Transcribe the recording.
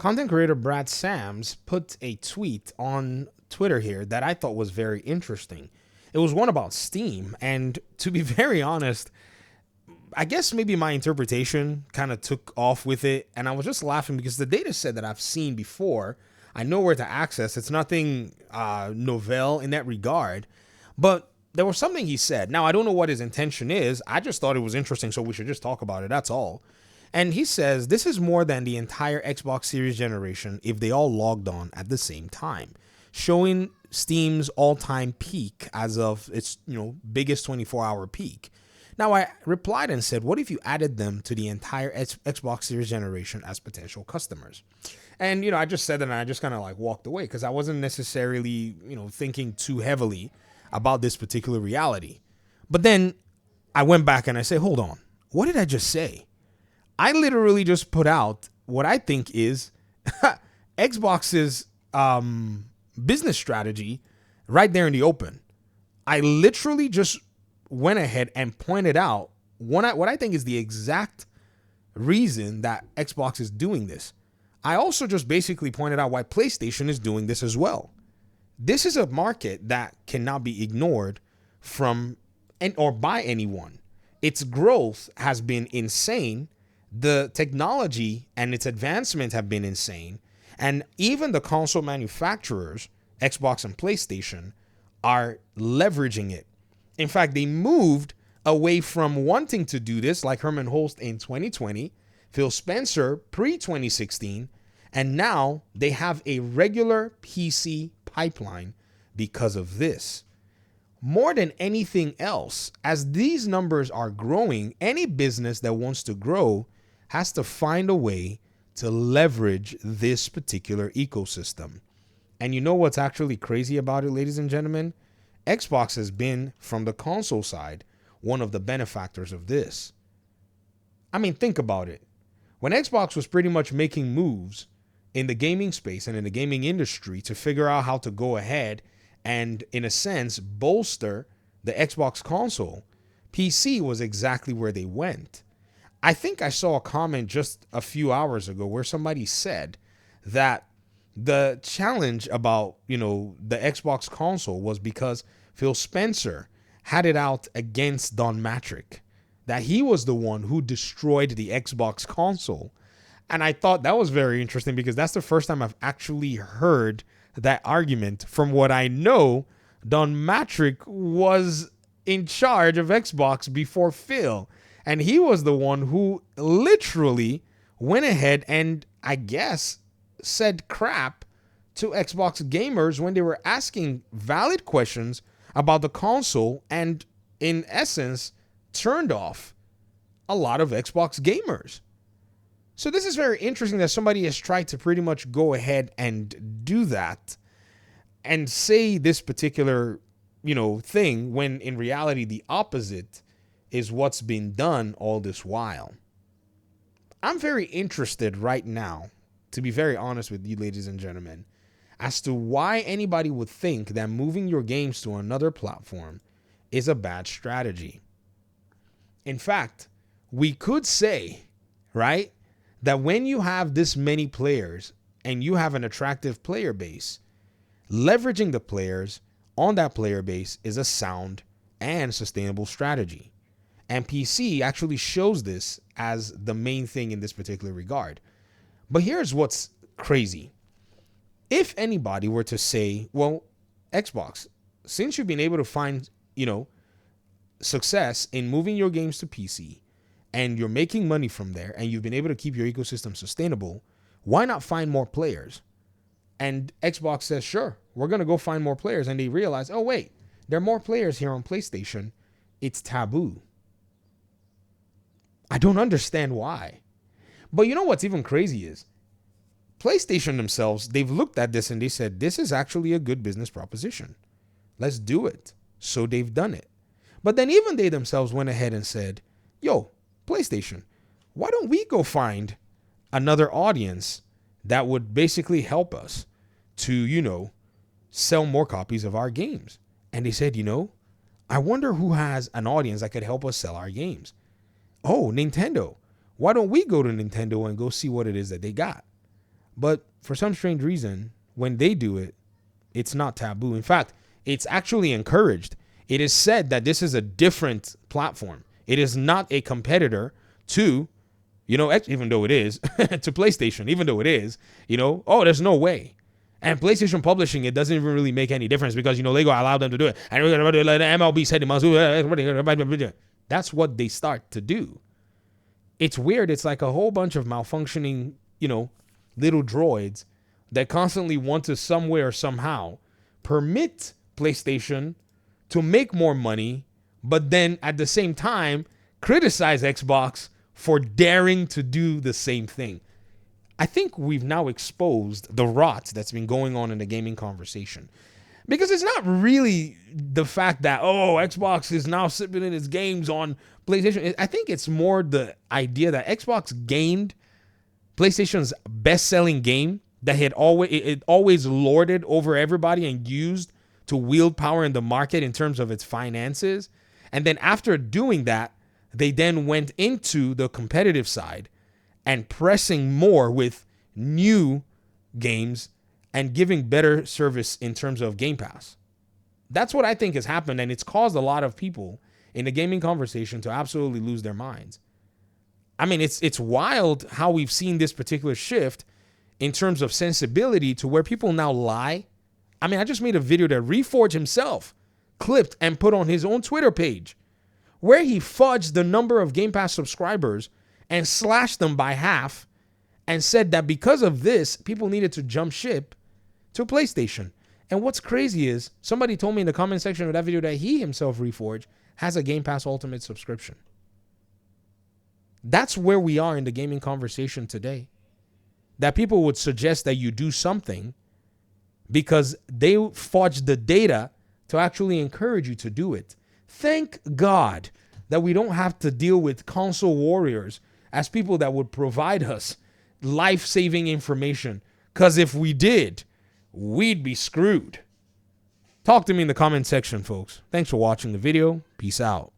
content creator Brad Sams put a tweet on Twitter here that I thought was very interesting. It was one about Steam. And to be very honest, I guess maybe my interpretation kind of took off with it. And I was just laughing because the data set that I've seen before, I know where to access. It's nothing novel in that regard. But there was something he said. Now, I don't know what his intention is. I just thought it was interesting, so we should just talk about it. That's all. And he says this is more than the entire Xbox Series generation if they all logged on at the same time, showing Steam's all-time peak as of its biggest 24-hour peak. Now, I replied and said, what if you added them to the entire Xbox Series generation as potential customers? And, I just said that and I just kind of like walked away because I wasn't necessarily, thinking too heavily about this particular reality. But then I went back and I said, hold on, what did I just say? I literally just put out what I think is Xbox's business strategy right there in the open. I literally just went ahead and pointed out what I think is the exact reason that Xbox is doing this. I also just basically pointed out why PlayStation is doing this as well. This is a market that cannot be ignored from or by anyone. Its growth has been insane. The technology and its advancement have been insane. And even the console manufacturers, Xbox and PlayStation, are leveraging it. In fact, they moved away from wanting to do this, like Herman Holst in 2020, Phil Spencer pre-2016, and now they have a regular PC pipeline because of this. More than anything else, as these numbers are growing, any business that wants to grow has to find a way to leverage this particular ecosystem. And you know what's actually crazy about it, ladies and gentlemen? Xbox has been, from the console side, one of the benefactors of this. I mean, think about it. When Xbox was pretty much making moves in the gaming space and in the gaming industry to figure out how to go ahead and, in a sense, bolster the Xbox console, PC was exactly where they went. I think I saw a comment just a few hours ago where somebody said that the challenge about, the Xbox console was because Phil Spencer had it out against Don Matrick, that he was the one who destroyed the Xbox console. And I thought that was very interesting because that's the first time I've actually heard that argument. From what I know, Don Matrick was in charge of Xbox before Phil. And he was the one who literally went ahead and, I guess, said crap to Xbox gamers when they were asking valid questions about the console and, in essence, turned off a lot of Xbox gamers. So this is very interesting that somebody has tried to pretty much go ahead and do that and say this particular, thing when in reality the opposite is what's been done all this while. I'm very interested right now, to be very honest with you, ladies and gentlemen, as to why anybody would think that moving your games to another platform is a bad strategy. In fact, we could say, right, that when you have this many players and you have an attractive player base, leveraging the players on that player base is a sound and sustainable strategy. And PC actually shows this as the main thing in this particular regard. But here's what's crazy. If anybody were to say, well, Xbox, since you've been able to find, success in moving your games to PC and you're making money from there and you've been able to keep your ecosystem sustainable, why not find more players? And Xbox says, sure, we're going to go find more players. And they realize, oh, wait, there are more players here on PlayStation. It's taboo. I don't understand why. But you know what's even crazy is PlayStation themselves, they've looked at this and they said, this is actually a good business proposition. Let's do it. So they've done it. But then even they themselves went ahead and said, yo, PlayStation, why don't we go find another audience that would basically help us to, sell more copies of our games? And they said, I wonder who has an audience that could help us sell our games. Oh, Nintendo. Why don't we go to Nintendo and go see what it is that they got? But for some strange reason, when they do it, it's not taboo. In fact, it's actually encouraged. It is said that this is a different platform. It is not a competitor to, even though it is, to PlayStation, even though it is, there's no way. And PlayStation publishing it doesn't even really make any difference because, Lego allowed them to do it. And the MLB said it must. That's what they start to do. It's weird. It's like a whole bunch of malfunctioning, little droids that constantly want to somewhere or somehow permit PlayStation to make more money, but then at the same time criticize Xbox for daring to do the same thing. I think we've now exposed the rot that's been going on in the gaming conversation. Because it's not really the fact that, Xbox is now sipping in its games on PlayStation. I think it's more the idea that Xbox gained PlayStation's best-selling game that it always lorded over everybody and used to wield power in the market in terms of its finances. And then after doing that, they then went into the competitive side and pressing more with new games and giving better service in terms of Game Pass. That's what I think has happened, and it's caused a lot of people in the gaming conversation to absolutely lose their minds. I mean, it's wild how we've seen this particular shift in terms of sensibility to where people now lie. I mean, I just made a video that Reforge himself clipped and put on his own Twitter page where he fudged the number of Game Pass subscribers and slashed them by half and said that because of this, people needed to jump ship to PlayStation. And what's crazy is somebody told me in the comment section of that video that he himself, Reforge, has a Game Pass Ultimate subscription. That's where we are in the gaming conversation today. That people would suggest that you do something because they fudged the data to actually encourage you to do it. Thank God that we don't have to deal with console warriors as people that would provide us life-saving information. Because if we did, we'd be screwed. Talk to me in the comment section, folks. Thanks for watching the video. Peace out.